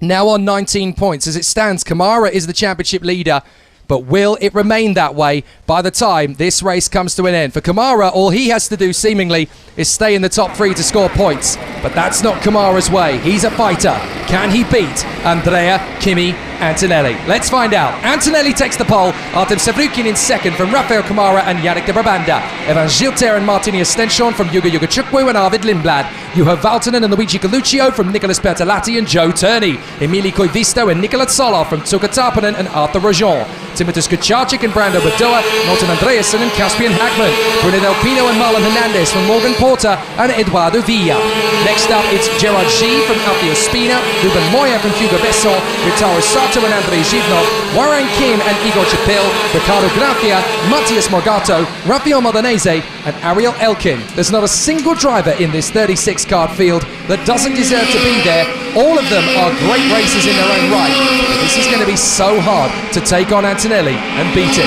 now on 19 points. As it stands, Camara is the championship leader, but will it remain that way by the time this race comes to an end? For Camara, all he has to do seemingly is stay in the top 3 to score points, but that's not Camara's way. He's a fighter. Can he beat Andrea Kimi Antonelli? Let's find out. Antonelli takes the pole, Artem Severiukhin in second from Rafael Camara and Yannick De Brabander. Evan Giltaire and Martini Stenshon from Yuga Chukwu and Arvid Lindblad. Juha Valtonen and Luigi Galluccio from Nicolas Bertolatti and Joe Turney. Emili Koivisto and Nikola Tsolov from Tuka Tarpanen and Arthur Rojon. Timothus Kucharczyk and Brando Badoa, Norton Andreasen and Caspian Hackman. Bruno Del Pino and Marlon Hernandez from Morgan Porter and Eduardo Villa. Next up, it's Gerard G from Alfio Spina, Ruben Moya from Hugo Besson, Ritaro Sato and Andrei Zhivnov, Warren Kim and Igor Chapil, Ricardo Gracia, Matthias Morgato, Rafael Modanese and Ariel Elkin. There's not a single driver in this 36-card field that doesn't deserve to be there. All of them are great racers in their own right, but this is going to be so hard to take on Antonelli and beat him.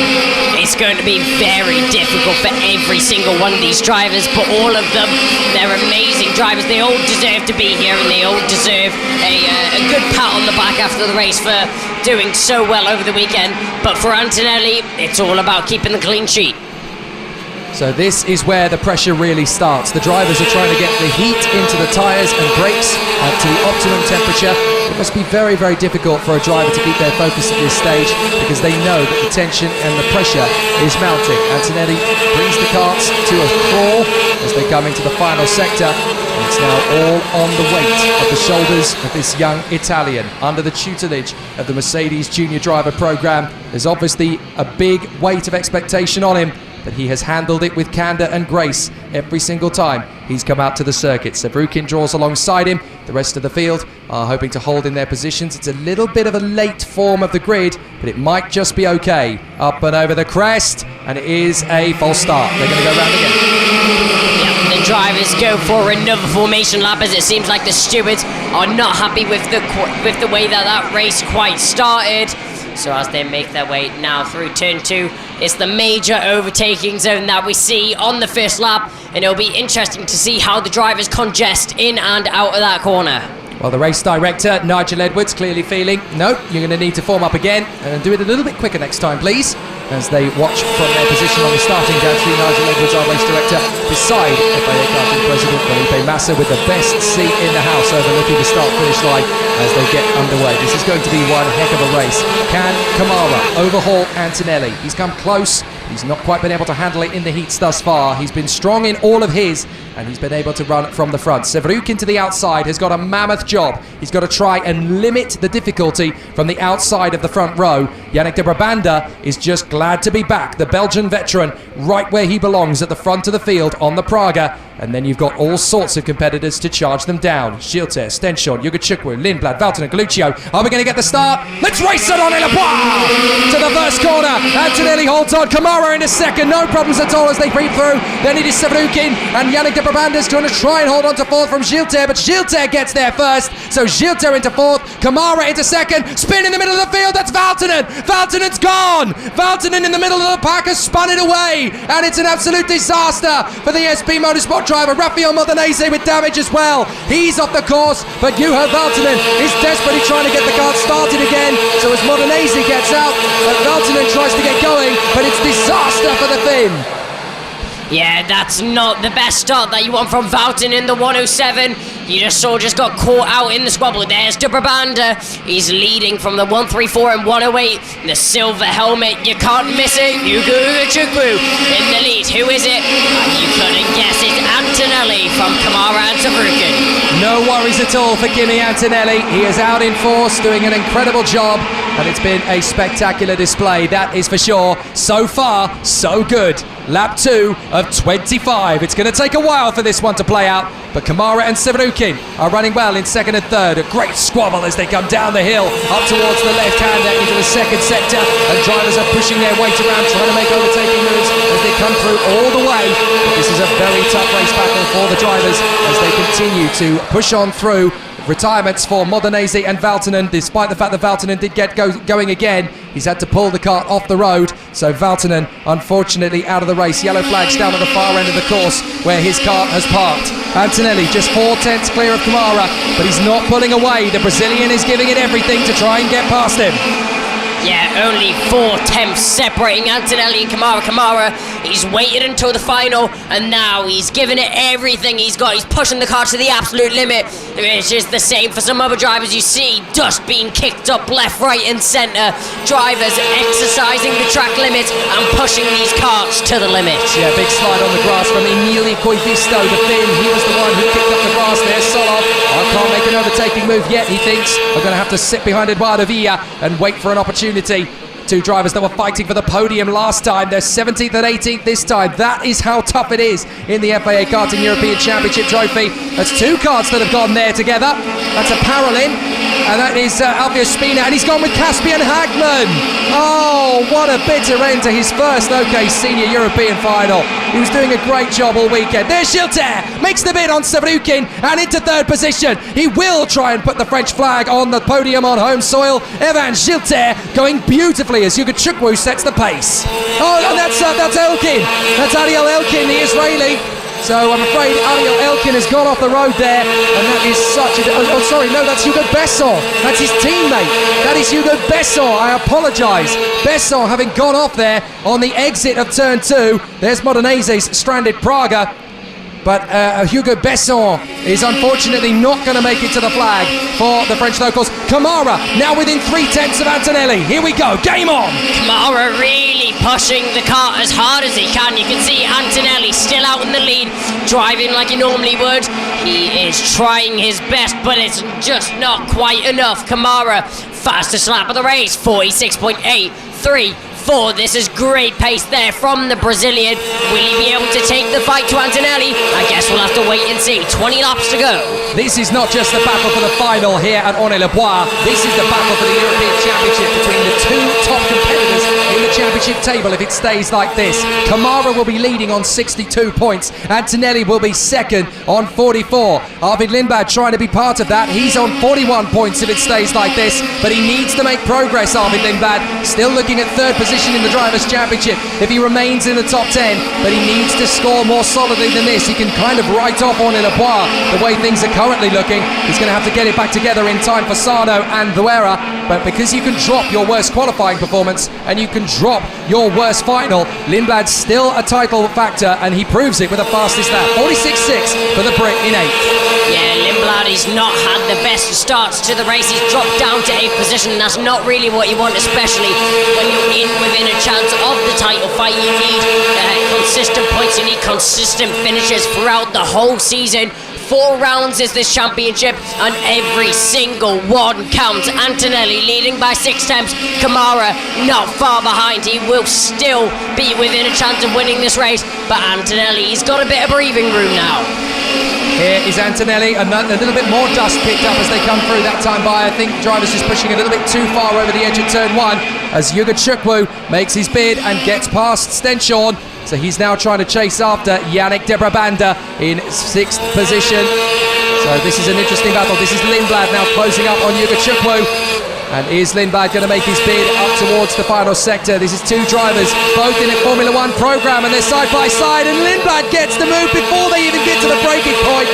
It's going to be very difficult for every single one of these drivers, but all of them, they're amazing drivers. They all deserve to be here, and they all deserve a good pat on the back after the race for doing so well over the weekend. But for Antonelli, it's all about keeping the clean sheet. So this is where the pressure really starts. The drivers are trying to get the heat into the tyres and brakes to the optimum temperature. It must be very, very difficult for a driver to keep their focus at this stage because they know that the tension and the pressure is mounting. Antonelli brings the karts to a crawl as they come into the final sector. And it's now all on the weight of the shoulders of this young Italian. Under the tutelage of the Mercedes Junior Driver Program, there's obviously a big weight of expectation on him, but he has handled it with candour and grace every single time he's come out to the circuit. Severiukhin draws alongside him. The rest of the field are hoping to hold in their positions. It's a little bit of a late form of the grid, but it might just be okay. Up and over the crest, and it is a false start. They're going to go round again. Yeah, the drivers go for another formation lap, as it seems like the stewards are not happy with the way that race quite started. So as they make their way now through turn 2, it's the major overtaking zone that we see on the first lap, and it'll be interesting to see how the drivers congest in and out of that corner. Well, the race director, Nigel Edwards, clearly feeling, no, you're going to need to form up again and do it a little bit quicker next time, please. As they watch from their position on the starting gantry, Nigel Edwards, our race director, beside FIA Karting President Felipe Massa, with the best seat in the house overlooking the start-finish line as they get underway. This is going to be one heck of a race. Can Camara overhaul Antonelli? He's come close. He's not quite been able to handle it in the heats thus far. He's been strong in all of his, and he's been able to run from the front. Severiukhin to the outside has got a mammoth job. He's got to try and limit the difficulty from the outside of the front row. Yannick De Brabander is just glad to be back. The Belgian veteran right where he belongs at the front of the field on the Praga. And then you've got all sorts of competitors to charge them down. Giltaire, Stenshon, Yuga Chukwu, Lindblad, Valtonen, Galluccio. Are we going to get the start? Let's race it on Aunay-les-Bois to the first corner. Antonelli holds on. Camara into second. No problems at all as they creep through. Then it is Severiukhin and Yannick De Brabander is going to try and hold on to fourth from Giltaire, but Giltaire gets there first. So Giltaire into fourth. Camara into second. Spin in the middle of the field. That's Valtonen. Valtonen's gone. Valtonen in the middle of the pack has spun it away. And it's an absolute disaster for the SP Motorsport driver. Rafael Modanese with damage as well. He's off the course, but Juha Valtonen is desperately trying to get the car started again. So as Modanese gets out, but Valtonen tries to get going, but it's disaster for the Finn. Yeah, that's not the best start that you want from Valtonen in the 107. You just got caught out in the squabble. There's De Brabander. He's leading from the 134 and 108. The silver helmet, you can't miss it. Yuga Chukwu in the lead. Who is it? You couldn't guess it. Antonelli from Camara and Severiukhin. No worries at all for Kimi Antonelli. He is out in force, doing an incredible job, and it's been a spectacular display, that is for sure. So far, so good. Lap 2 of 25. It's going to take a while for this one to play out, but Camara and Severiukhin are running well in second and third. A great squabble as they come down the hill up towards the left-hander into the second sector, and drivers are pushing their weight around, trying to make overtaking moves as they come through all the way. But this is a very tough race battle for the drivers as they continue to push on through retirements for Modenese and Valtonen. Despite the fact that Valtonen did get going again, he's had to pull the kart off the road. So Valtonen, unfortunately, out of the race. Yellow flags down at the far end of the course where his kart has parked. Antonelli just 4/10 clear of Camara, but he's not pulling away. The Brazilian is giving it everything to try and get past him. Yeah, only 4/10 separating Antonelli and Camara. Camara, he's waited until the final, and now he's given it everything he's got. He's pushing the car to the absolute limit, which is the same for some other drivers. You see dust being kicked up left, right and centre. Drivers exercising the track limits and pushing these karts to the limit. Yeah, big slide on the grass from Emilio Coivisto, the Finn. He was the one who kicked up the grass there. Solov, I can't make an overtaking move yet, he thinks. I'm going to have to sit behind Eduardo Villa and wait for an opportunity. Two drivers that were fighting for the podium last time. They're 17th and 18th this time. That is how tough it is in the FIA Karting European Championship Trophy. That's two karts that have gone there together. That's a Parolin, and that is Alfio Spina, and he's gone with Caspian Hagman. Oh, what a bitter end to his first OK Senior European final. He was doing a great job all weekend. There's Giltaire, makes the bid on Severiukhin, and into third position. He will try and put the French flag on the podium on home soil. Evan Giltaire going beautifully as Hugo Chukwu sets the pace. Oh, and that's Elkin. That's Ariel Elkin, the Israeli. So I'm afraid Ariel Elkin has gone off the road there, and that is such a... Oh, sorry, no, that's Hugo Besson. That's his teammate. That is Hugo Besson. I apologise. Besson having gone off there on the exit of turn 2. There's Modenese's stranded Praga. But Hugo Besson is unfortunately not going to make it to the flag for the French locals. Camara now within 3/10 of Antonelli. Here we go, game on! Camara really pushing the car as hard as he can. You can see Antonelli still out in the lead, driving like he normally would. He is trying his best, but it's just not quite enough. Camara, fastest lap of the race, 46.834. This is great pace there from the Brazilian. Will he be able to take the fight to Antonelli? I guess we'll have to wait and see. 20 laps to go. This is not just the battle for the final here at Aunay-les-Bois. This is the battle for the European Championship between the two top competitors in the championship table if it stays like this. Camara will be leading on 62 points. Antonelli will be second on 44. Arvid Lindblad trying to be part of that. He's on 41 points if it stays like this, but he needs to make progress, Arvid Lindblad. Still looking at third position in the Drivers' Championship if he remains in the top 10, but he needs to score more solidly than this. He can kind of write off Aunay-les-Bois the way things are currently looking. He's going to have to get it back together in time for Sarno and Duera, but because you can drop your worst qualifying performance and you can drop your worst final, Lindblad's still a title factor, and he proves it with the fastest lap. 46.6 for the Brit in 8th. Yeah, Lindblad, he's not had the best starts to the race. He's dropped down to 8th position, and that's not really what you want, especially when you're within a chance of the title fight. You need consistent points, you need consistent finishes throughout the whole season. 4 rounds is this championship, and every single one counts. Antonelli leading by 6/10. Camara not far behind. He will still be within a chance of winning this race, but Antonelli, he's got a bit of breathing room now. Here is Antonelli, a little bit more dust picked up as they come through that time by. I think drivers just pushing a little bit too far over the edge of turn 1 as Hugo Chukwu makes his bid and gets past Stenshorn. So he's now trying to chase after Yannick De Brabander in 6th position. So this is an interesting battle. This is Lindblad now closing up on Hugo Chukwu. And is Lindblad going to make his bid up towards the final sector? This is two drivers, both in a Formula 1 program, and they're side by side, and Lindblad gets the move before they even get to the braking point.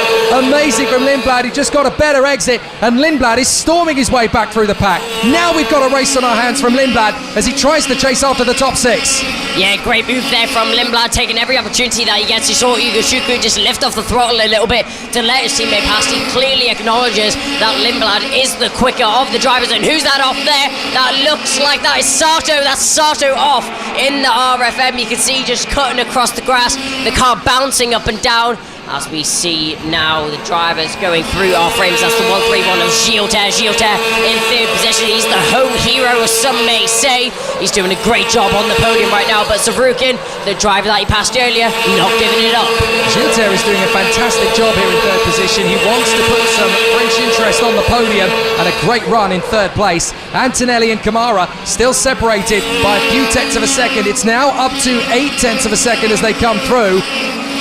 Amazing from Lindblad. He just got a better exit, and Lindblad is storming his way back through the pack. Now we've got a race on our hands from Lindblad as he tries to chase after the top 6. Yeah, great move there from Lindblad, taking every opportunity that he gets. He saw Hugo Chukwu just lift off the throttle a little bit to let his teammate pass. He clearly acknowledges that Lindblad is the quicker of the drivers, and who's that off there? That looks like that is Sato. That's Sato off in the RFM. You can see just cutting across the grass, the car bouncing up and down. As we see now the drivers going through our frames. That's the 131 of Giltaire. Giltaire in 3rd position. He's the home hero, as some may say. He's doing a great job on the podium right now, but Severiukhin, the driver that he passed earlier, not giving it up. Giltaire is doing a fantastic job here in 3rd position. He wants to put some French interest on the podium, and a great run in 3rd place. Antonelli and Camara still separated by a few tenths of a second. It's now up to 8 tenths of a second as they come through.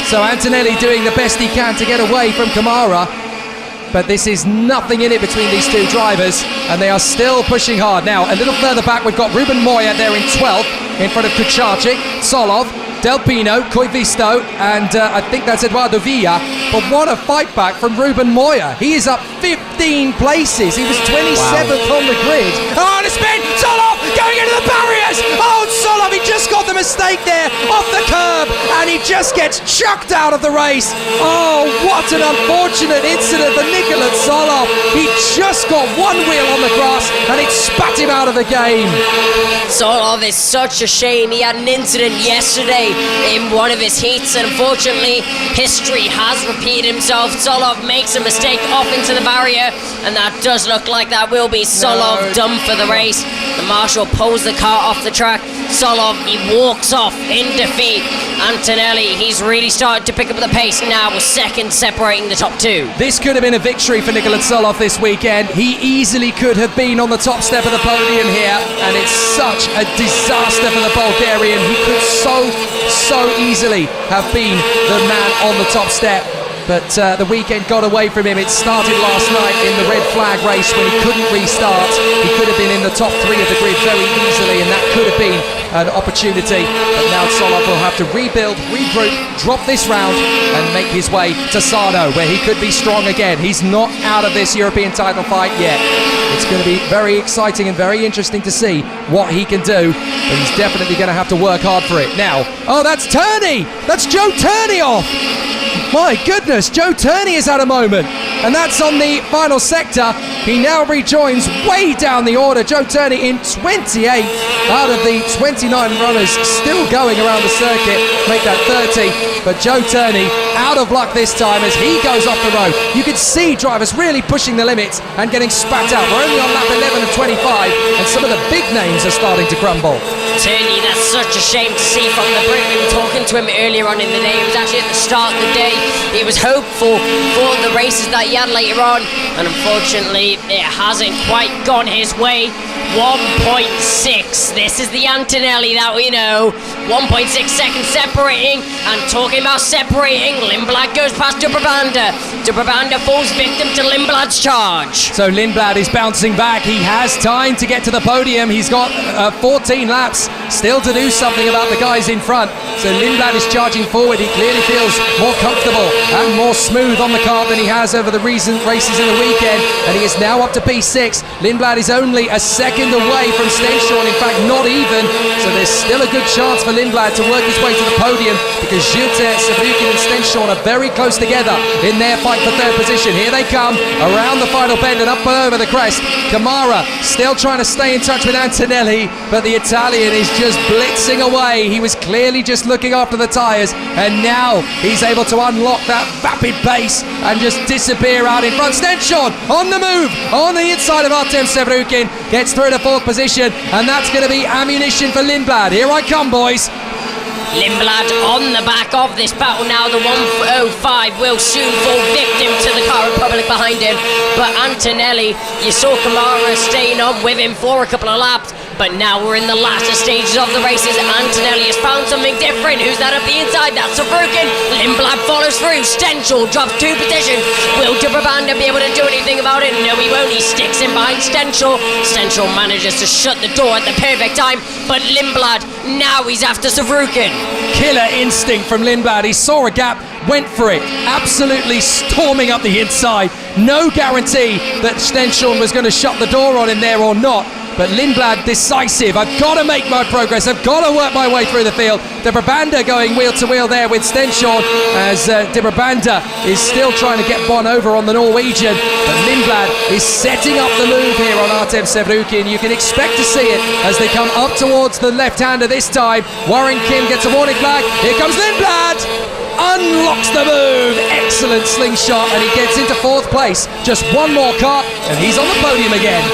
So Antonelli doing the best he can to get away from Camara. but this is nothing in it between these two drivers, and they are still pushing hard. Now, a little further back, we've got Ruben Moya there in 12th, in front of Kucharczyk, Solov, Del Pino, Koivisto, and I think that's Eduardo Villa. But what a fight back from Ruben Moya. He is up 15 places. He was 27th on the grid. Oh, and a spin! Solov going into the barriers! Oh, Solov, he just got the mistake there off the curb, and he just gets chucked out of the race. Oh, what an unfortunate incident for Nicolas Solov. He just got one wheel on the grass, and it spat him out of the game. Solov is such a shame. He had an incident yesterday in one of his heats, and unfortunately history has repeated himself. Solov makes a mistake off into the barrier, and that does look like that will be Solov done for the race. The marshal pulls the car off the track. Solov, he walks off in defeat. Antonelli, he's really started to pick up the pace now with second separating the top two. This could have been a victory for Nicolas Solov this weekend. He easily could have been on the top step of the podium here, and it's such a disaster for the Bulgarian. He could so easily have been the man on the top step. But the weekend got away from him. It started last night in the red flag race when he couldn't restart. He could have been in the top three of the grid very easily, and that could have been an opportunity. But now Solov will have to rebuild, regroup, drop this round, and make his way to Sarno, where he could be strong again. He's not out of this European title fight yet. It's going to be very exciting and very interesting to see what he can do, but he's definitely going to have to work hard for it. Now, oh, that's Turney! That's Joe Turney off! My goodness, Joe Turney has had a moment, and that's on the final sector. He now rejoins way down the order. Joe Turney in 28th out of the 29 runners still going around the circuit, make that 30. But Joe Turney out of luck this time as he goes off the road. You can see drivers really pushing the limits and getting spat out. We're only on lap 11 of 25, and some of the big names are starting to crumble. Turney, that's such a shame to see from the Brit. We were talking to him earlier on in the day. It was actually at the start of the day. He was hopeful for the races that he had later on, and unfortunately it hasn't quite gone his way. 1.6. This is the Antonelli that we know. 1.6 seconds separating, and talking about separating, Lindblad goes past De Brabander. De Brabander falls victim to Lindblad's charge. So Lindblad is bouncing back. He has time to get to the podium. He's got 14 laps still to do something about the guys in front. So Lindblad is charging forward. He clearly feels more comfortable and more smooth on the kart than he has over the recent races in the weekend, and he is now up to P6. Lindblad is only a second away from Stenshorn, in fact not even, so there's still a good chance for Lindblad to work his way to the podium, because Giltaire, Severiukhin and Stenshorn are very close together in their fight for third position. Here they come around the final bend and up over the crest. Camara still trying to stay in touch with Antonelli, but the Italian is just blitzing away. He was clearly just looking after the tyres, and now he's able to unlock that vapid pace and just disappear out in front. Stenshorn on the move on the inside of Artem Severiukhin, gets through to fourth position, and that's going to be ammunition for Lindblad. Here I come, boys. Lindblad on the back of this battle now. The 105 will soon fall victim to the car Republic behind him. But Antonelli, you saw Camara staying on with him for a couple of laps, but now we're in the latter stages of the races. Antonelli has found something different. Who's that up the inside? That's Severiukhin. Lindblad follows through. Stenshorn drops 2 positions. Will De Brabander be able to do anything about it? No, he won't. He sticks in behind Stenshorn. Stenshorn manages to shut the door at the perfect time, but Lindblad, now he's after Severiukhin. Killer instinct from Lindblad. He saw a gap, went for it, absolutely storming up the inside. No guarantee that Stenshorn was going to shut the door on him there or not. But Lindblad decisive. I've got to make my progress. I've got to work my way through the field. De Brabander going wheel to wheel there with Stenshorn, as De Brabander is still trying to get Bon over on the Norwegian. But Lindblad is setting up the move here on Artem Severiukhin. You can expect to see it as they come up towards the left-hander this time. Warren Kim gets a warning flag. Here comes Lindblad. Unlocks the move. Excellent slingshot, and he gets into fourth place. Just one more kart, and he's on the podium again.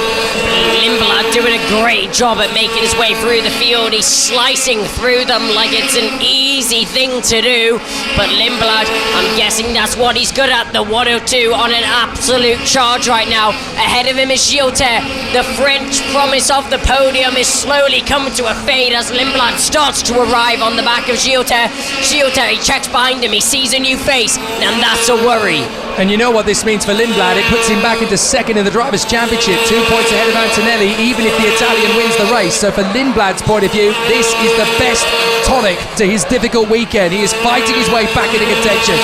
Lindblad doing a great job at making his way through the field. He's slicing through them like it's an easy thing to do. But Lindblad, I'm guessing that's what he's good at. The 102 on an absolute charge right now. Ahead of him is Giltaire. The French promise of the podium is slowly coming to a fade as Lindblad starts to arrive on the back of Giltaire. Giltaire, he checks behind him. He sees a new face, and that's a worry. And you know what this means for Lindblad. It puts him back into second in the Drivers' Championship, 2 points ahead of Antonelli, even if the Italian wins the race. So for Lindblad's point of view, this is the best tonic to his difficult weekend. He is fighting his way back into contention.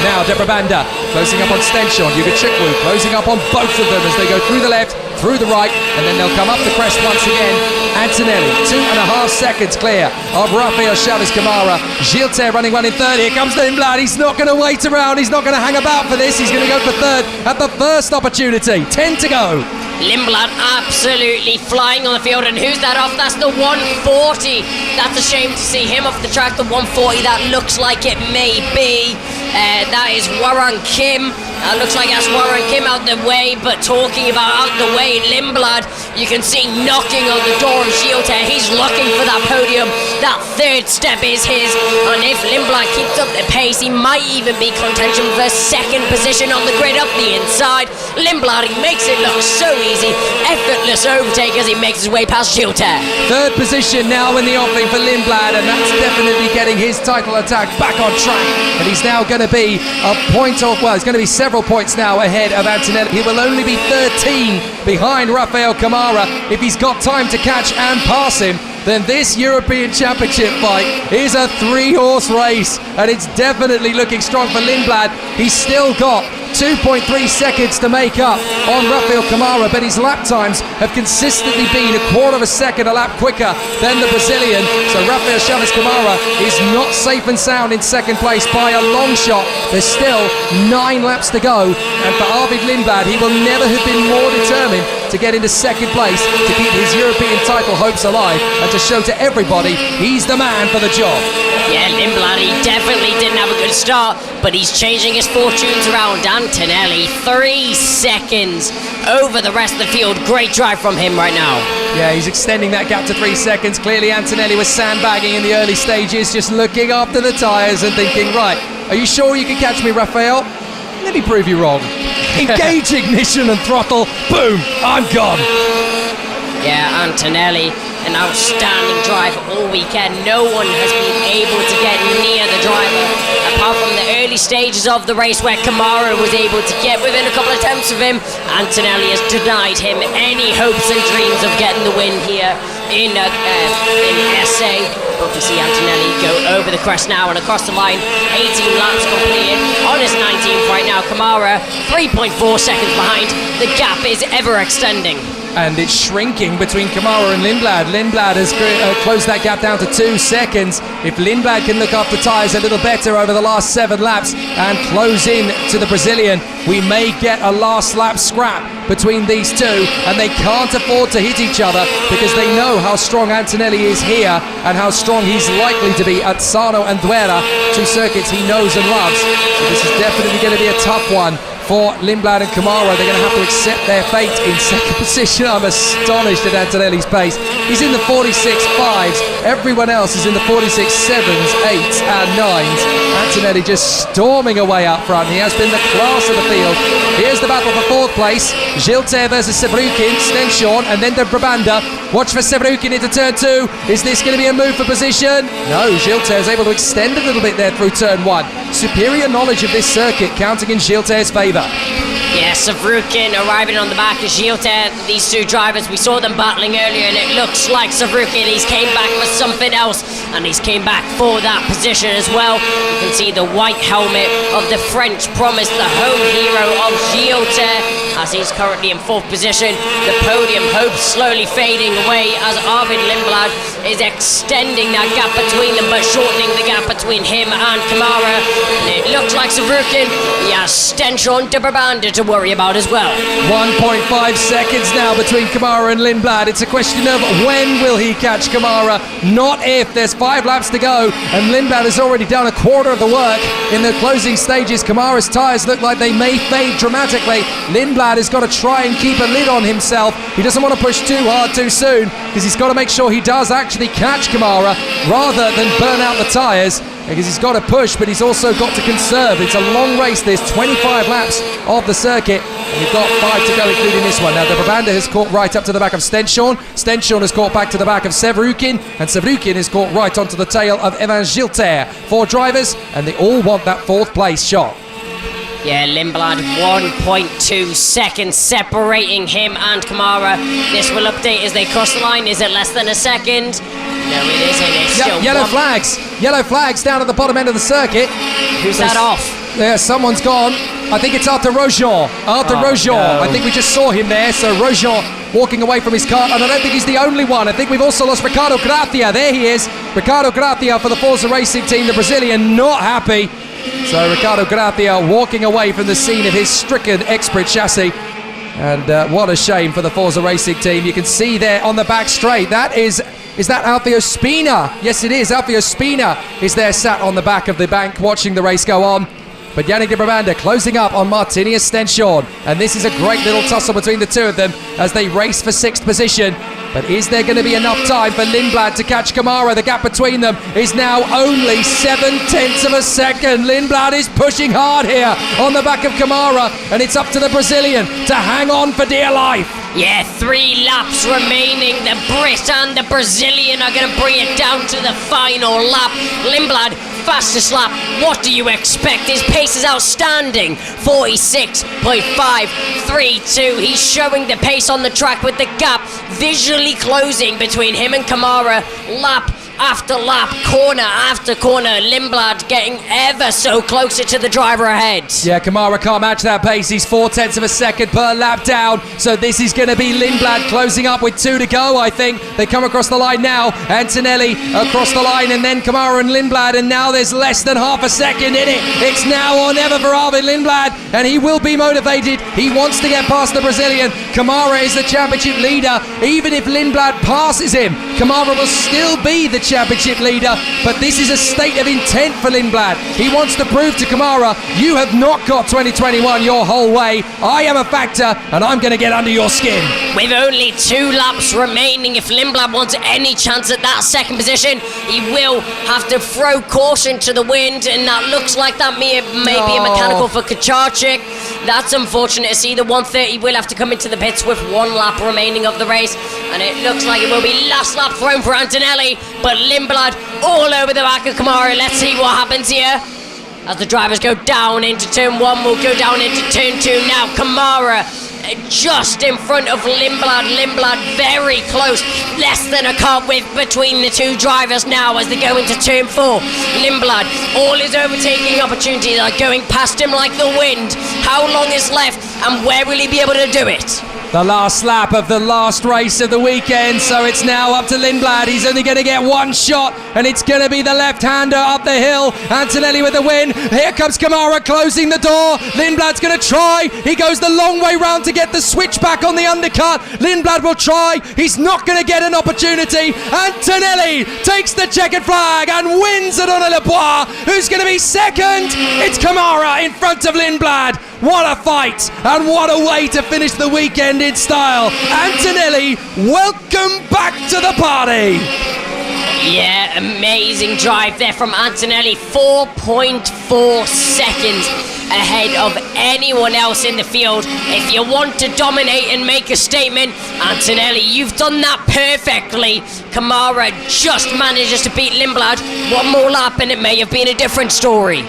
Now De Brabander closing up on Stenshorn, Chukwu closing up on both of them as they go through the left, through the right, and then they'll come up the crest once again. Antonelli, 2.5 seconds clear of Rafael Camara. Giltaire running one in third. Here comes Lindblad. He's not going to wait around. He's not going to hang about for this. He's going to go for third at the first opportunity. 10 to go. Lindblad absolutely flying on the field, and who's that off? That's the 140. That's a shame to see him off the track. The 140, that looks like it may be. That is Warren Kim. Looks like that's Warren Kim out the way, but talking about out the way, Lindblad, you can see knocking on the door of Giltaire. He's looking for that podium. That third step is his, and if Lindblad keeps up the pace, he might even be contention for second position on the grid up the inside. Lindblad, he makes it look so easy. Effortless overtake as he makes his way past Giltaire. Third position now in the offing for Lindblad, and that's definitely getting his title attack back on track. And he's now going to be a point off, well, he's going to be several points now ahead of Antonelli. He will only be 13 behind Rafael Camara. If he's got time to catch and pass him, then this European Championship fight is a 3-horse race, and it's definitely looking strong for Lindblad. He's still got 2.3 seconds to make up on Rafael Camara, but his lap times have consistently been a quarter of a second a lap quicker than the Brazilian. So Rafael Camara is not safe and sound in second place by a long shot. There's still 9 laps to go, and for Arvid Lindblad, he will never have been more determined to get into second place, to keep his European title hopes alive, and to show to everybody he's the man for the job. Yeah, Lindblad, he definitely didn't have a good start, but he's changing his fortunes around. Antonelli, 3 seconds over the rest of the field. Great drive from him right now. Yeah, he's extending that gap to 3 seconds. Clearly Antonelli was sandbagging in the early stages, just looking after the tyres and thinking, right, are you sure you can catch me, Rafael? Let me prove you wrong. Engage ignition and throttle. Boom, I'm gone. Yeah, Antonelli, an outstanding drive all weekend. No one has been able to get near the driver, apart from the early stages of the race where Camara was able to get within a couple of attempts of him. Antonelli has denied him any hopes and dreams of getting the win here in SA. But we see Antonelli go over the crest now and across the line. 18 laps completed on his 19th right now. Camara 3.4 seconds behind. The gap is ever extending. And it's shrinking between Camara and Lindblad. Lindblad has closed that gap down to 2 seconds. If Lindblad can look after tyres a little better over the last 7 laps and close in to the Brazilian, we may get a last lap scrap between these two, and they can't afford to hit each other because they know how strong Antonelli is here and how strong he's likely to be at Sano and Duera, 2 circuits he knows and loves. So this is definitely going to be a tough one for Lindblad and Camara. They're going to have to accept their fate in second position. I'm astonished at Antonelli's pace. He's in the 46.5s. Everyone else is in the 46.7s, 8s and 9s. Antonelli just storming away up front. He has been the class of the field. Here's the battle for 4th place. Giltaire versus Severiukhin, Stenshorn, and then De Brabander. Watch for Severiukhin into turn 2. Is this going to be a move for position? No, Giltaire is able to extend a little bit there through turn 1. Superior knowledge of this circuit counting in Giltaire's favour. Yeah, Severiukhin arriving on the back of Giltaire. These 2 drivers, we saw them battling earlier, and it looks like Severiukhin, he's came back for something else, and he's came back for that position as well. You can see the white helmet of the French promise, the home hero of Giltaire, as he's currently in 4th position. The podium hopes slowly fading away as Arvid Lindblad is extending that gap between them, but shortening the gap between him and Camara. And it looks like Severiukhin, he has Stenshorn, De Brabander to worry about as well. 1.5 seconds now between Camara and Lindblad. It's a question of when will he catch Camara, not if. There's 5 laps to go, and Lindblad has already done a quarter of the work in the closing stages. Camara's tyres look like they may fade dramatically. Lindblad has got to try and keep a lid on himself. He doesn't want to push too hard too soon, because he's got to make sure he does actually catch Camara rather than burn out the tyres, because he's got to push, but he's also got to conserve. It's a long race. There's 25 laps of the circuit, and we've got 5 to go, including this one. Now, De Brabander has caught right up to the back of Stenshorn. Stenshorn has caught back to the back of Severiukhin, and Severiukhin has caught right onto the tail of Evan Giltaire. 4 drivers, and they all want that 4th place shot. Yeah, Lindblad 1.2 seconds separating him and Camara. This will update as they cross the line. Is it less than a second? No, it isn't. It's still yellow flags. Yellow flags down at the bottom end of the circuit. Who's that off? Yeah, someone's gone. I think it's Artem Rojon. No. I think we just saw him there. So Rojon walking away from his car, and I don't think he's the only one. I think we've also lost Ricardo Gracia. There he is. Ricardo Gracia for the Forza Racing team. The Brazilian not happy. So Ricardo Gracia walking away from the scene of his stricken X-Bridge chassis. And what a shame for the Forza Racing team. You can see there on the back straight, is that Alfio Spina? Yes, it is. Alfio Spina is there sat on the back of the bank watching the race go on. But Yannick De Brabander closing up on Martini Stenshorn. And this is a great little tussle between the two of them as they race for 6th position. But is there going to be enough time for Lindblad to catch Camara? The gap between them is now only 0.7 of a second. Lindblad is pushing hard here on the back of Camara, and it's up to the Brazilian to hang on for dear life. Yeah, 3 laps remaining. The Brit and the Brazilian are going to bring it down to the final lap. Lindblad, fastest lap. What do you expect? His pace is outstanding. 46.532. He's showing the pace on the track with the gap visually closing between him and Camara. Lap after lap, corner after corner. Lindblad getting ever so closer to the driver ahead. Yeah, Camara can't match that pace. He's 0.4 of a second per lap down. So this is going to be Lindblad closing up with 2 to go, I think. They come across the line now. Antonelli across the line, and then Camara and Lindblad, and now there's less than half a second in it. It's now or never for Arvid Lindblad, and he will be motivated. He wants to get past the Brazilian. Camara is the championship leader. Even if Lindblad passes him, Camara will still be the championship leader, but this is a state of intent for Lindblad. He wants to prove to Camara, you have not got 2021 your whole way. I am a factor, and I'm going to get under your skin. With only 2 laps remaining, if Lindblad wants any chance at that 2nd position, he will have to throw caution to the wind, and that looks like that may be a mechanical for Kucharczyk. That's unfortunate to see. The 130 will have to come into the pits with 1 lap remaining of the race, and it looks like it will be last lap thrown for Antonelli, but Lindblad all over the back of Camara. Let's see what happens here. As the drivers go down into turn 1, we'll go down into turn 2 now. Camara just in front of Lindblad. Lindblad very close, less than a car width between the 2 drivers now as they go into turn 4. Lindblad, all his overtaking opportunities are going past him like the wind. How long is left, and where will he be able to do it? The last lap of the last race of the weekend, so it's now up to Lindblad. He's only going to get 1 shot, and it's going to be the left-hander up the hill. Antonelli with the win. Here comes Camara closing the door. Lindblad's going to try. He goes the long way round to get the switchback on the undercut. Lindblad will try. He's not going to get an opportunity. Antonelli takes the checkered flag and wins at Aunay-les-Bois. Who's going to be 2nd? It's Camara in front of Lindblad. What a fight, and what a way to finish the weekend in style. Antonelli, welcome back to the party. Yeah, amazing drive there from Antonelli. 4.4 seconds ahead of anyone else in the field. If you want to dominate and make a statement, Antonelli, you've done that perfectly. Camara just manages to beat Lindblad. 1 more lap and it may have been a different story.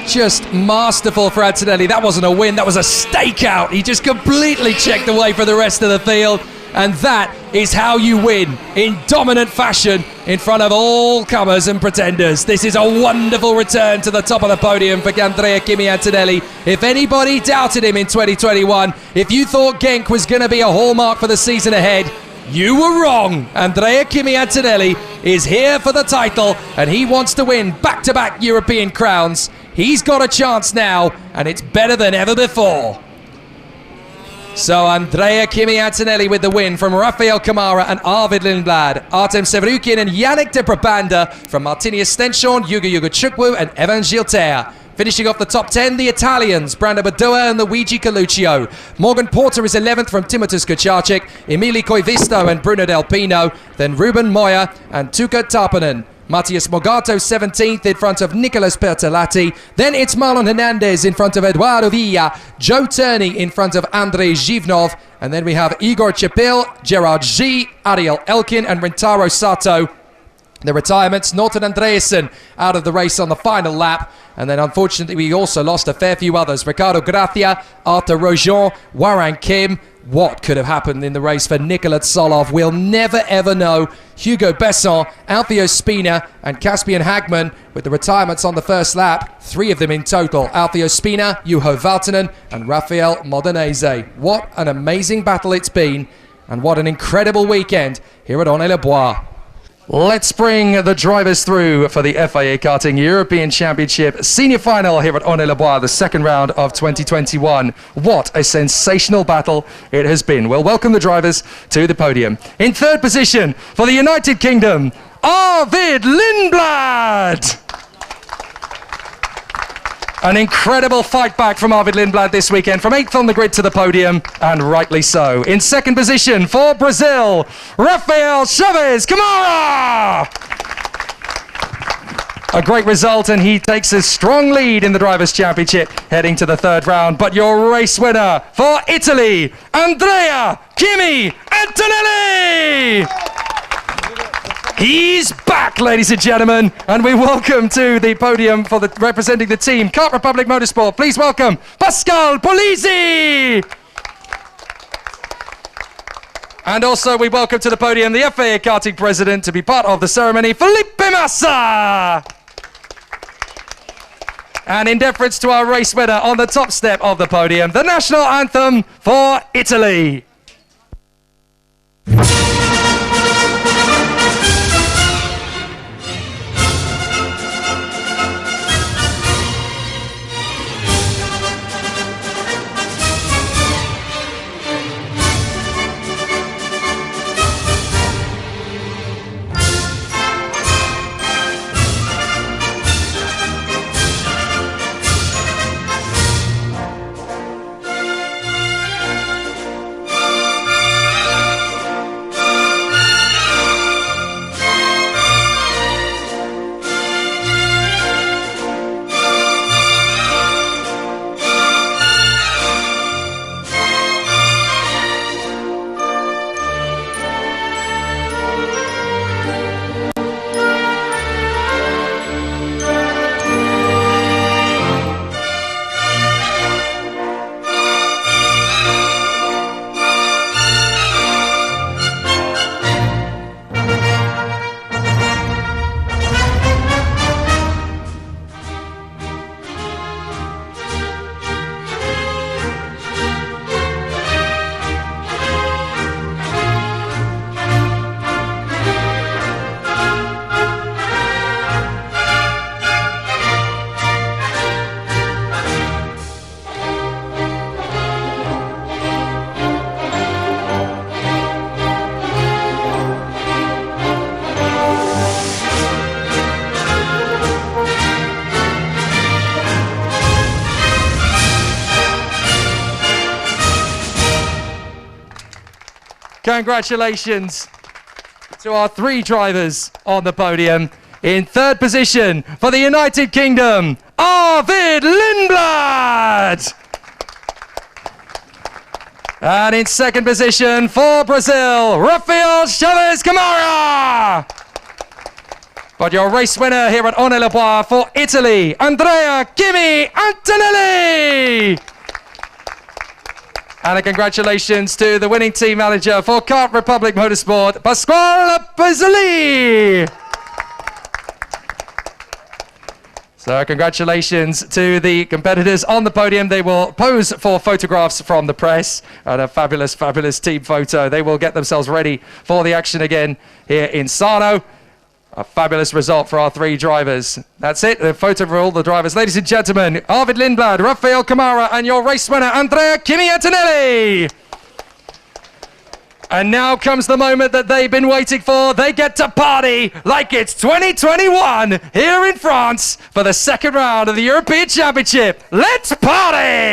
Just masterful for Antonelli. That wasn't a win, that was a stakeout. He just completely checked away for the rest of the field. And that is how you win, in dominant fashion, in front of all comers and pretenders. This is a wonderful return to the top of the podium for Andrea Kimi Antonelli. If anybody doubted him in 2021, if you thought Genk was going to be a hallmark for the season ahead, you were wrong. Andrea Kimi Antonelli is here for the title, and he wants to win back-to-back European crowns. He's got a chance now, and it's better than ever before. So Andrea Kimi Antonelli with the win from Rafael Camara and Arvid Lindblad. Artem Severiukhin and Yannick De Brabander from Martini Stenshorn, Yuga Chukwu and Evan Giltaire. Finishing off the top 10, the Italians, Brando Badua and Luigi Coluccio. Morgan Porter is 11th from Timothus Kucharczyk, Emili Koivisto and Bruno Del Pino, then Ruben Moya and Tuukka Tarpanen. Matthias Mogato 17th in front of Nicolas Pertolatti. Then it's Marlon Hernandez in front of Eduardo Villa, Joe Turney in front of Andrei Zhivnov, and then we have Igor Chepil, Gerard G, Ariel Elkin and Rentaro Sato the retirements. Norton Andreasen out of the race on the final lap. And then unfortunately we also lost a fair few others. Ricardo Gracia, Arthur Rojon, Warren Kim. What could have happened in the race for Nicolas Solov? We'll never ever know. Hugo Besson, Alfio Spina and Caspian Hagman with the retirements on the first lap. 3 of them in total. Alfio Spina, Juho Valtonen and Rafael Modenese. What an amazing battle it's been, and what an incredible weekend here at Aunay-les-Bois. Let's bring the drivers through for the FIA Karting European Championship Senior Final here at Aunay-les-Bois, the second round of 2021. What a sensational battle it has been. We'll welcome the drivers to the podium. In third position for the United Kingdom, Arvid Lindblad. An incredible fight back from Arvid Lindblad this weekend, from 8th on the grid to the podium, and rightly so. In second position for Brazil, Rafael Camara. A great result, and he takes a strong lead in the Drivers' Championship heading to the third round. But your race winner for Italy, Andrea Kimi Antonelli. He's back, ladies and gentlemen, and we welcome to the podium for representing the team, KR Republic Motorsport. Please welcome Pascal Polisi. And also we welcome to the podium the FIA Karting President to be part of the ceremony, Felipe Massa. And in deference to our race winner on the top step of the podium, the national anthem for Italy. Congratulations to our 3 drivers on the podium. In third position for the United Kingdom, Arvid Lindblad. And in second position for Brazil, Rafael Camara. But your race winner here at Aunay-les-Bois for Italy, Andrea Kimi Antonelli. And a congratulations to the winning team manager for KR Republic Motorsport, Pasquale Pizzoli. So congratulations to the competitors on the podium. They will pose for photographs from the press and a fabulous, fabulous team photo. They will get themselves ready for the action again here in Sarno. A fabulous result for our 3 drivers. That's it, the photo for all the drivers. Ladies and gentlemen, Arvid Lindblad, Rafael Camara, and your race winner, Andrea Kimi Antonelli. And now comes the moment that they've been waiting for. They get to party like it's 2021 here in France for the second round of the European Championship. Let's party!